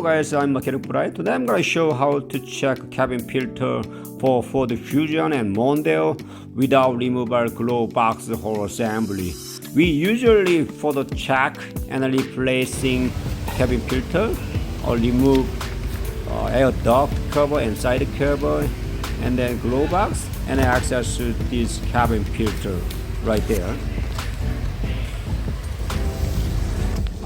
guys, I'm Kenneth Bright. Today I'm going to show how to check cabin filter for Ford Fusion and Mondeo without removal glove box hole assembly. We usually for the check and replacing cabin filter or remove air duct cover and side cover and then glove box and access to this cabin filter right there.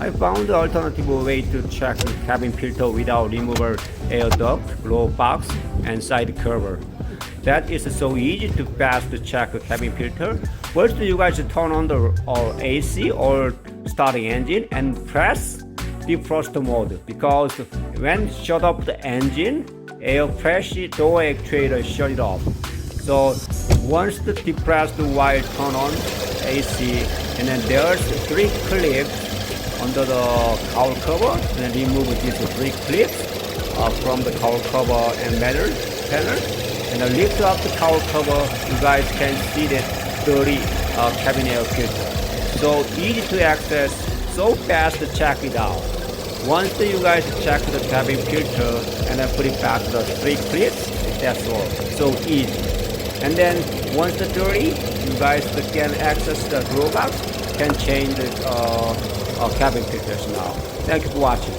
I found the alternative way to check the cabin filter without removal air duct, glove box, and side cover. That is so easy to fast to check the cabin filter. First, you guys turn on the AC or starting engine and press defrost mode, because when shut off the engine, air pressure door actuator shut it off. So once the depressed wire turn on AC, and then there's 3 clips under the cowl cover, and then remove these 3 clips from the cowl cover and metal panel, and then lift up the cowl cover. You guys can see that dirty cabin air filter. So easy to access, so fast to check it out. Once you guys check the cabin filter and then put it back to the 3 clips, that's all. So easy. And then once the dirty, you guys can access the glove box, can change the cabin filters now. Thank you for watching.